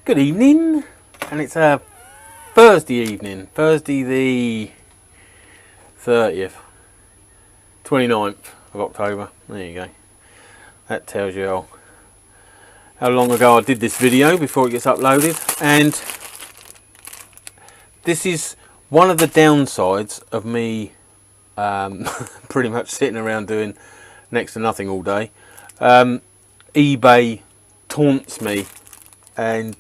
Good evening, and it's a Thursday evening, Thursday the 30th, 29th of October. There you go. That tells you how long ago I did this video before it gets uploaded. And this is one of the downsides of me pretty much sitting around doing next to nothing all day. eBay taunts me, and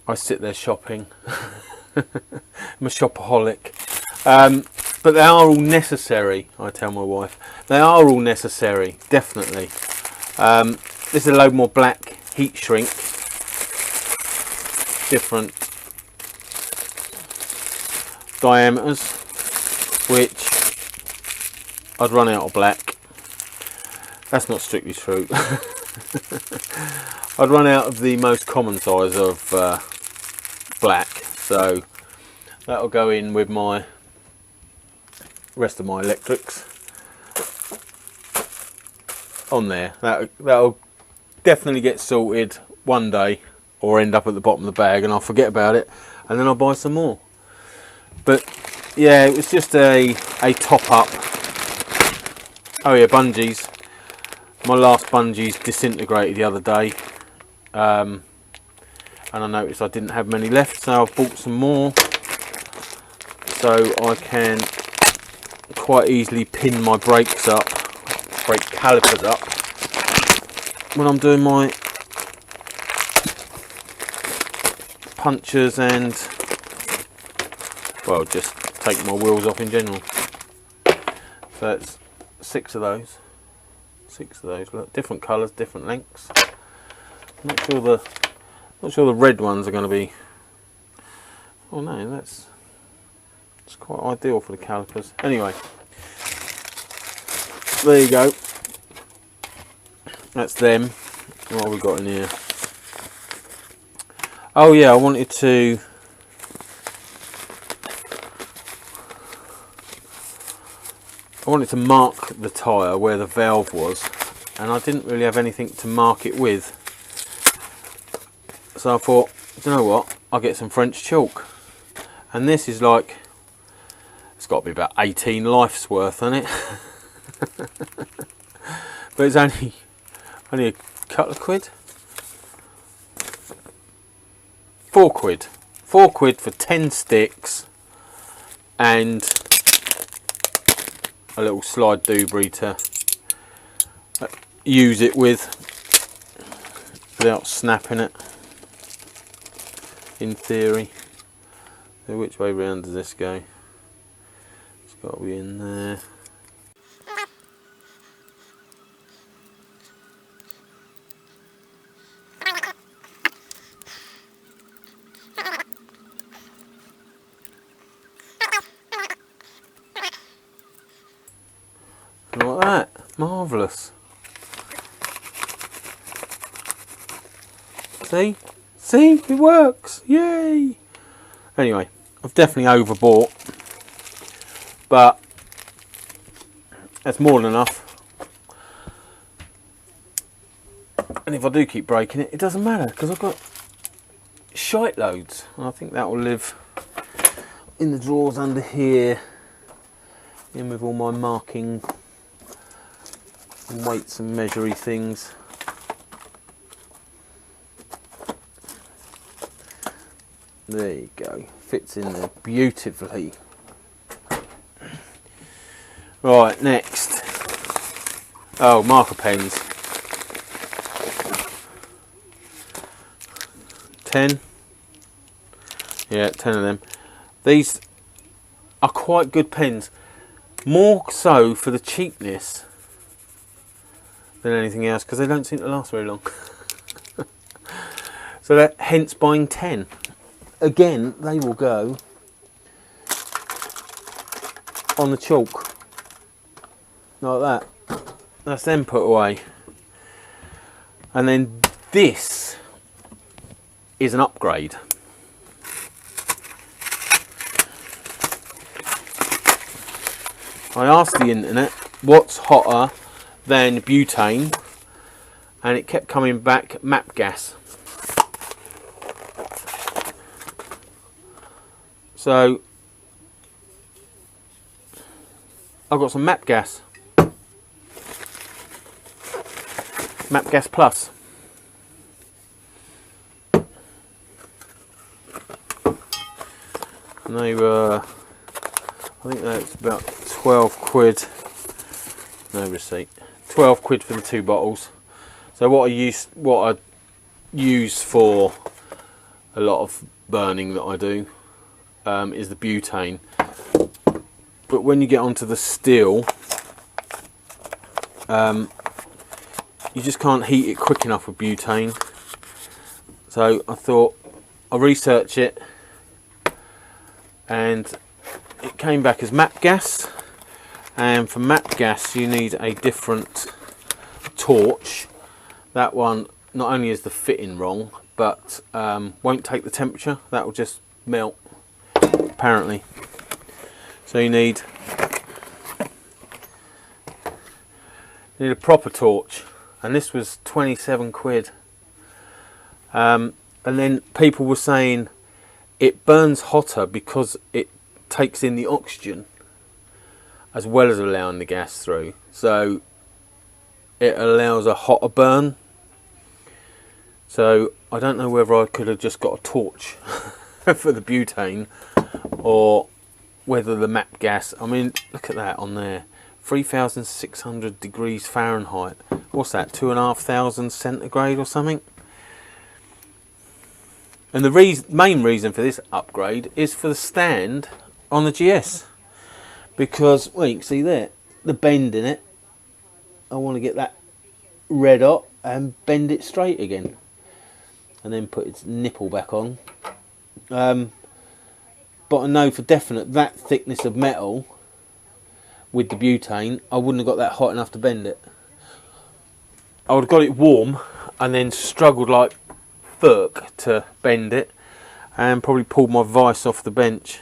I sit there shopping. I'm a shopaholic, but they are all necessary. I tell my wife they are all necessary, definitely. This is a load more black heat shrink, different diameters, which I'd run out of black. That's not strictly true. I'd run out of the most common size of black, so that'll go in with my rest of my electrics on there. That'll definitely get sorted one day, or end up at the bottom of the bag and I'll forget about it, and then I'll buy some more. But yeah, it was just a top up. Oh yeah, bungees. My last bungees disintegrated the other day, and I noticed I didn't have many left, so I've bought some more, so I can quite easily pin my brakes up, brake calipers up, when I'm doing my punctures and, well, just take my wheels off in general. So it's 6 of those. 6 of those, look, different colours, different lengths. Not sure the red ones are going to be. Oh no, that's quite ideal for the calipers. Anyway, there you go. That's them. What have we got in here? Oh yeah, I wanted to mark the tyre where the valve was, and I didn't really have anything to mark it with, so I thought, you know what, I'll get some French chalk. And this is like, it's got to be about 18 life's worth on it. But it's only a couple of quid. 4 quid. 4 quid for 10 sticks and a little slide doobry to use it with without snapping it, in theory. So which way round does this go? It's got to be in there. Like that. Marvellous. See? See? It works! Yay! Anyway, I've definitely overbought, but that's more than enough. And if I do keep breaking it, it doesn't matter, because I've got shite loads. And I think that will live in the drawers under here, in with all my marking and weights and measury things. There you go, fits in there beautifully. Right, next. Oh, marker pens. 10. Yeah, 10 of them. These are quite good pens, more so for the cheapness than anything else, because they don't seem to last very long. So that, hence buying 10. Again, they will go on the chalk like that. That's them put away. And then this is an upgrade. I asked the internet what's hotter than butane, and it kept coming back MAPP gas. So I've got some MAPP gas. MAPP gas plus. And they were, I think that's about 12 quid. No receipt. 12 quid for the 2 bottles. So what I use for a lot of burning that I do is the butane. But when you get onto the steel, you just can't heat it quick enough with butane. So I thought I'll research it, and it came back as MAPP gas. And for MAPP gas you need a different torch. That one not only is the fitting wrong, but won't take the temperature. That will just melt apparently. So you need a proper torch, and this was 27 quid. And then people were saying it burns hotter because it takes in the oxygen as well as allowing the gas through, so it allows a hotter burn. So I don't know whether I could have just got a torch for the butane, or whether the MAPP gas, I mean look at that on there, 3,600 degrees Fahrenheit. What's that, 2,500 centigrade or something? And the main reason for this upgrade is for the stand on the GS, because, well, you can see there the bend in it. I want to get that red hot and bend it straight again, and then put its nipple back on. But I know for definite that thickness of metal with the butane, I wouldn't have got that hot enough to bend it. I would have got it warm and then struggled like fuck to bend it, and probably pulled my vice off the bench.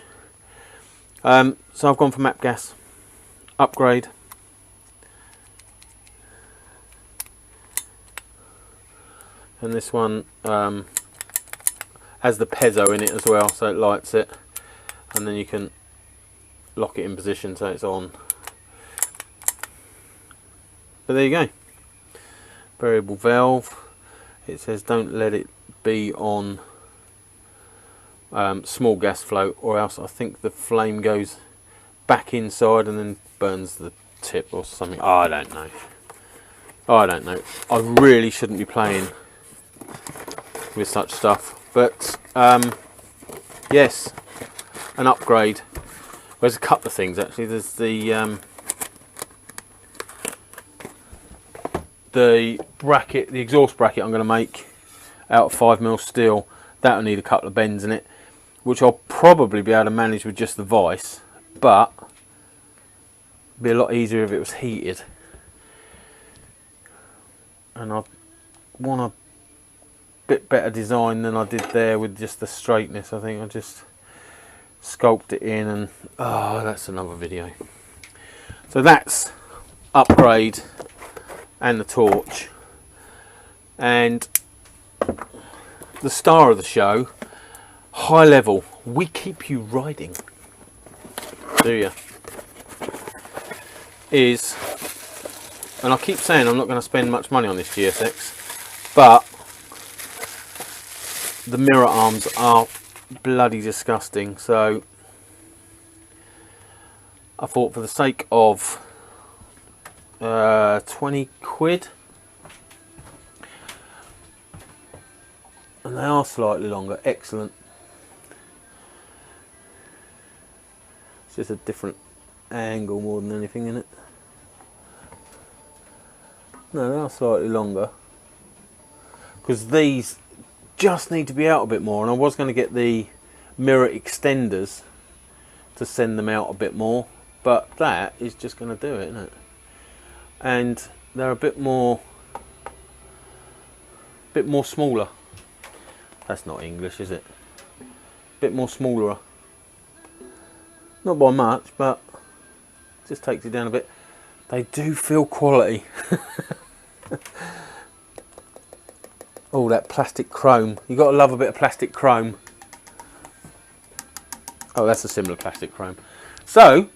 So I've gone for MAPP gas upgrade. And this one has the piezo in it as well, so it lights it, and then you can lock it in position so it's on. But there you go. Variable valve. It says don't let it be on small gas flow, or else I think the flame goes back inside and then burns the tip or something. I don't know. I don't know. I really shouldn't be playing with such stuff, but yes, an upgrade. Well, there's a couple of things actually. There's the bracket, the exhaust bracket I'm going to make out of 5mm steel. That'll need a couple of bends in it, which I'll probably be able to manage with just the vice, but it'd be a lot easier if it was heated. And I want a bit better design than I did there with just the straightness. I think I just sculpted it in, and oh, that's another video. So that's upgrade and the torch. And the star of the show, high level, we keep you riding, do you? Is, and I keep saying I'm not going to spend much money on this GSX, but the mirror arms are bloody disgusting, so I thought for the sake of 20 quid, and they are slightly longer, excellent. It's just a different angle more than anything in it. No, they are slightly longer, because these just need to be out a bit more, and I was going to get the mirror extenders to send them out a bit more, but that is just going to do it, isn't it? And they're a bit more smaller. That's not English, is it? Bit more smaller. Not by much, but just takes it down a bit. They do feel quality. Oh, that plastic chrome. You got to love a bit of plastic chrome. Oh, that's a similar plastic frame. So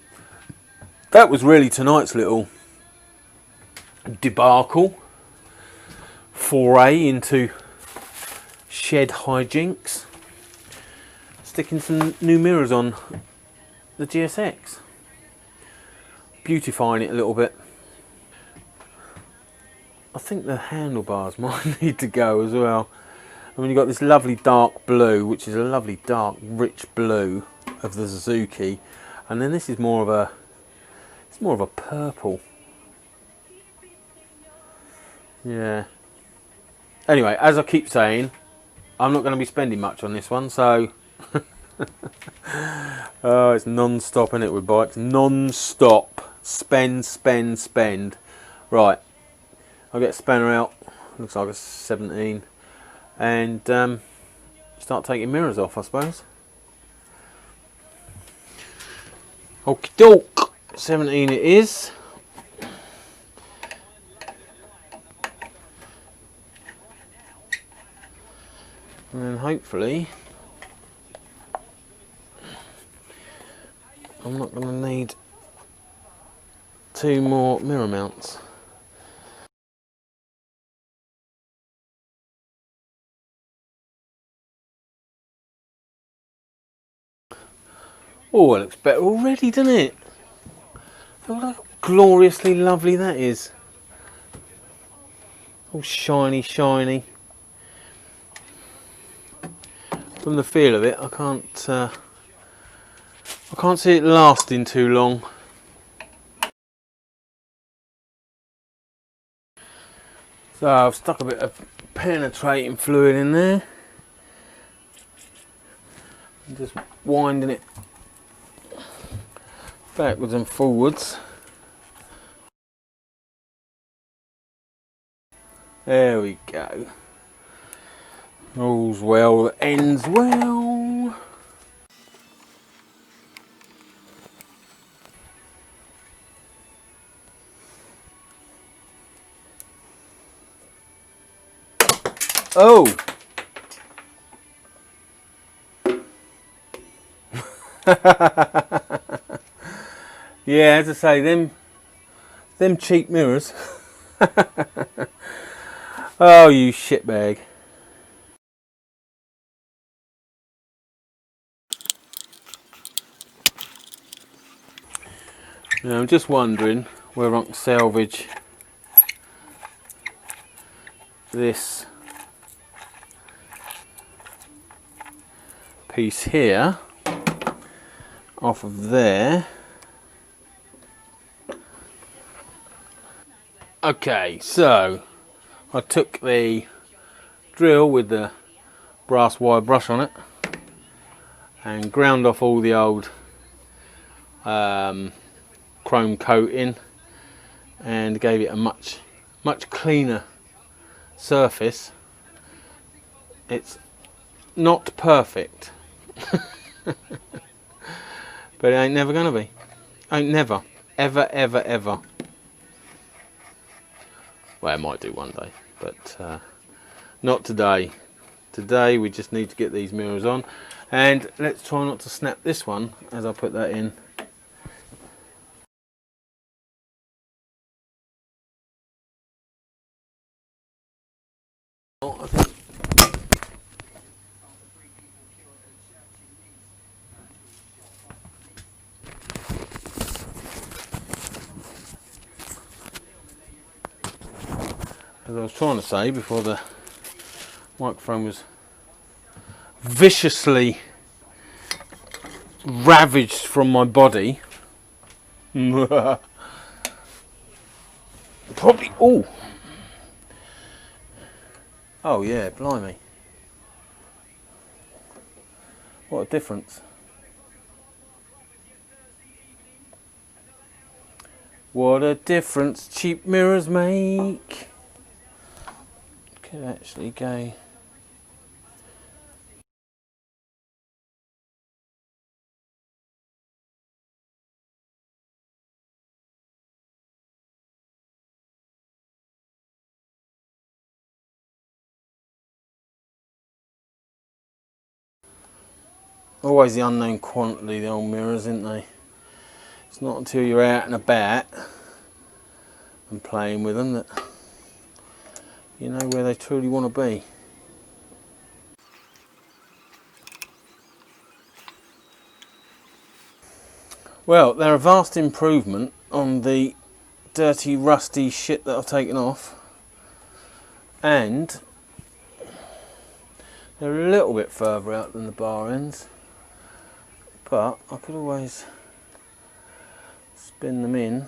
that was really tonight's little debacle, foray into shed hijinks, sticking some new mirrors on the GSX, beautifying it a little bit. I think the handlebars might need to go as well. I mean, you've got this lovely dark blue, which is a lovely dark rich blue of the Suzuki, and then this is more of a, it's more of a purple. Yeah. Anyway, as I keep saying, I'm not going to be spending much on this one, so oh, it's non-stop, isn't it, with bikes? Non-stop. Spend, spend, spend. Right, I'll get a spanner out. Looks like a 17. And start taking mirrors off, I suppose. Okie doke. 17 it is. And then hopefully I'm not going to need 2 more mirror mounts. Oh, it looks better already, doesn't it? Look how gloriously lovely that is. All shiny, shiny. From the feel of it, I can't see it lasting too long. So I've stuck a bit of penetrating fluid in there. I'm just winding it backwards and forwards. There we go. All's well that ends well. Oh! Yeah, as I say, them cheap mirrors. Oh, you shitbag. Now, I'm just wondering whether I can salvage this piece here off of there. Okay, so I took the drill with the brass wire brush on it and ground off all the old chrome coating and gave it a much cleaner surface. It's not perfect, but it ain't never gonna be. Ain't never, ever, ever, ever. Well, it might do one day, but not today. Today we just need to get these mirrors on, and let's try not to snap this one as I put that in. I think as I was trying to say before the microphone was viciously ravaged from my body. Probably. Oh yeah, blimey. What a difference. What a difference cheap mirrors make. Could actually go. Always the unknown quantity, the old mirrors, isn't they? It's not until you're out and about and playing with them that you know where they truly want to be. Well, they're a vast improvement on the dirty, rusty shit that I've taken off, and they're a little bit further out than the bar ends, but I could always spin them in.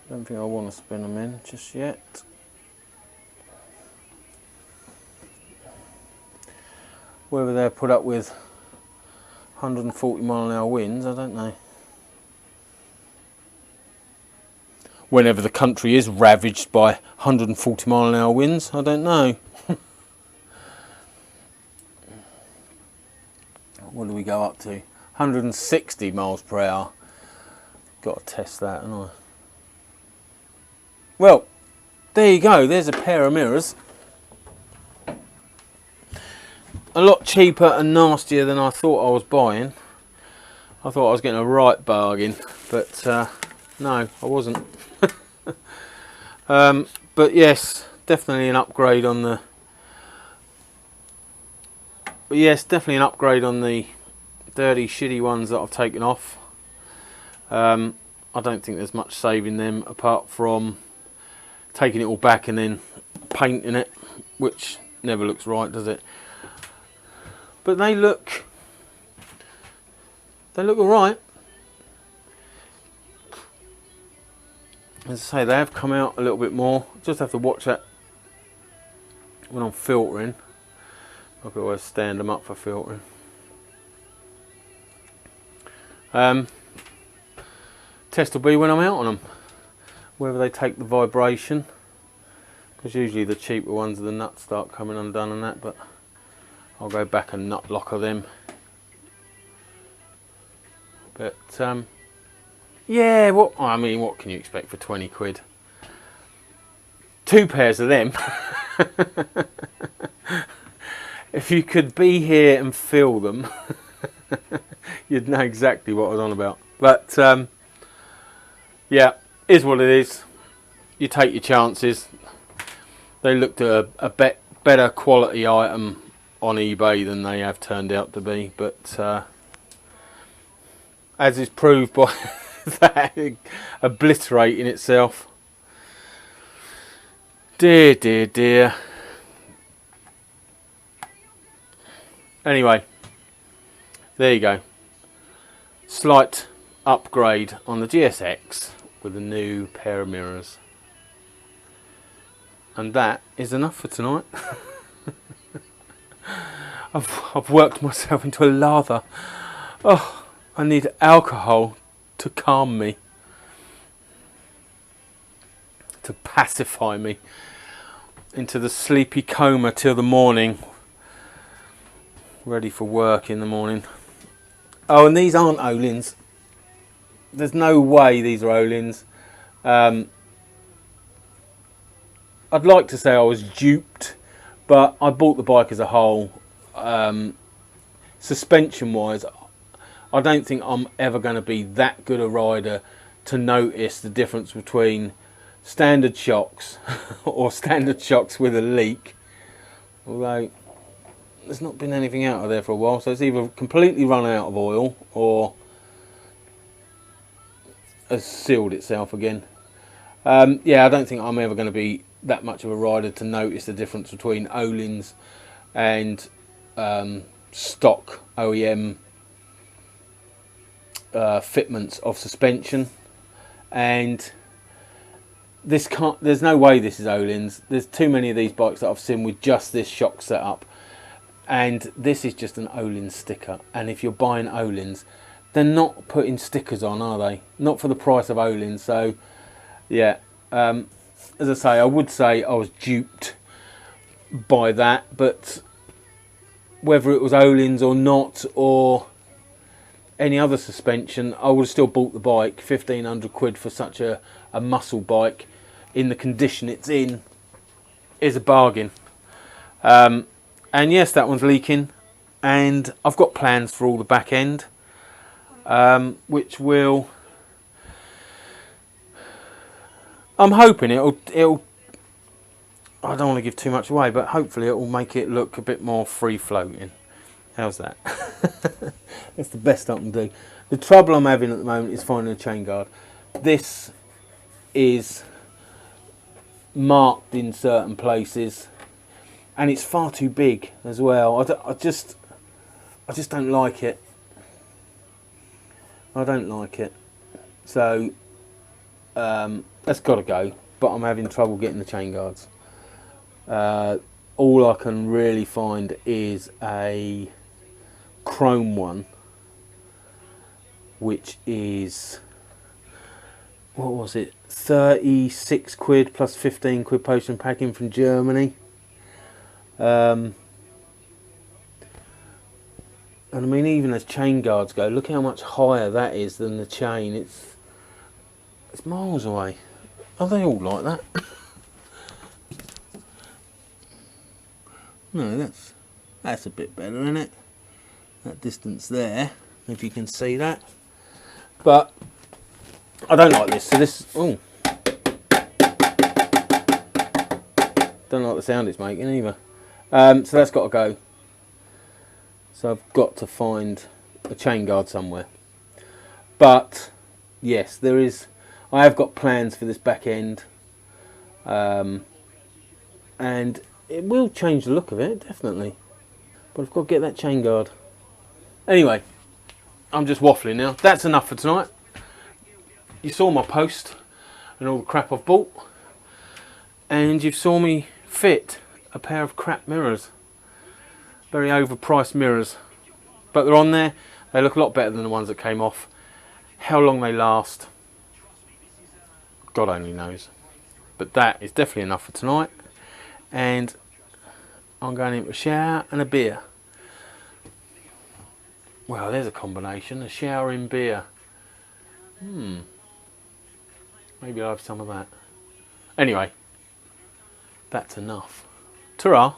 Don't think I want to spin them in just yet. Whether they're put up with 140 mile an hour winds, I don't know. Whenever the country is ravaged by 140 mile an hour winds, I don't know. What do we go up to? 160 miles per hour. Got to test that, haven't I? Well, there you go. There's a pair of mirrors. A lot cheaper and nastier than I thought I was buying. I thought I was getting a right bargain, but no, I wasn't. But yes, definitely an upgrade on the. But yes, definitely an upgrade on the dirty, shitty ones that I've taken off. I don't think there's much saving them apart from taking it all back and then painting it, which never looks right, does it? But they look all right. As I say, they have come out a little bit more. Just have to watch that when I'm filtering. I could always stand them up for filtering. Test will be when I'm out on them, whether they take the vibration, because usually the cheaper ones, the nuts start coming undone and that, but I'll go back and nut locker them. But yeah, what can you expect for 20 quid? 2 pairs of them. If you could be here and feel them, you'd know exactly what I was on about. But yeah, is what it is. You take your chances. They looked at a better quality item on eBay than they have turned out to be, but as is proved by that obliterating itself. Dear, dear, dear. Anyway, there you go. Slight upgrade on the GSX with a new pair of mirrors. And that is enough for tonight. I've worked myself into a lather. Oh, I need alcohol to calm me, to pacify me into the sleepy coma till the morning, ready for work in the morning. Oh, and these aren't Olins. There's no way these are Olins. I'd like to say I was duped, but I bought the bike as a whole. Suspension wise, I don't think I'm ever going to be that good a rider to notice the difference between standard shocks or standard shocks with a leak, although there's not been anything out of there for a while, so it's either completely run out of oil or has sealed itself again. Yeah, I don't think I'm ever going to be that much of a rider to notice the difference between Olins and stock OEM fitments of suspension. And this can't, there's no way this is Olins. There's too many of these bikes that I've seen with just this shock setup, and this is just an Olin sticker. And if you're buying Olins, they're not putting stickers on, are they? Not for the price of Olins. So yeah, as I say, I would say I was duped by that, but whether it was Olins or not, or any other suspension, I would have still bought the bike. 1,500 quid for such a muscle bike. in the condition it's in is a bargain. And yes, that one's leaking, and I've got plans for all the back end, which will, I'm hoping it'll I don't want to give too much away, but hopefully it will make it look a bit more free floating. How's that? That's the best I can do. The trouble I'm having at the moment is finding a chain guard. This is marked in certain places, and it's far too big as well. I just don't like it. I don't like it. So that's got to go. But I'm having trouble getting the chain guards. All I can really find is a chrome one, which is, what was it, 36 quid plus 15 quid post and packing from Germany. And I mean, even as chain guards go, look how much higher that is than the chain. It's miles away. Are they all like that? No, that's a bit better, isn't it? That distance there, if you can see that. But I don't like this. So this, oh, don't like the sound it's making either. So that's got to go. So I've got to find a chain guard somewhere. But yes, there is. I have got plans for this back end, and it will change the look of it, definitely. But I've got to get that chain guard. Anyway, I'm just waffling now. That's enough for tonight. You saw my post and all the crap I've bought, and you saw me fit a pair of crap mirrors. Very overpriced mirrors, but they're on there. They look a lot better than the ones that came off. How long they last, God only knows. But that is definitely enough for tonight, and I'm going into a shower and a beer. Well, there's a combination, a shower in beer. Maybe I'll have some of that. Anyway, that's enough. Ta-ra.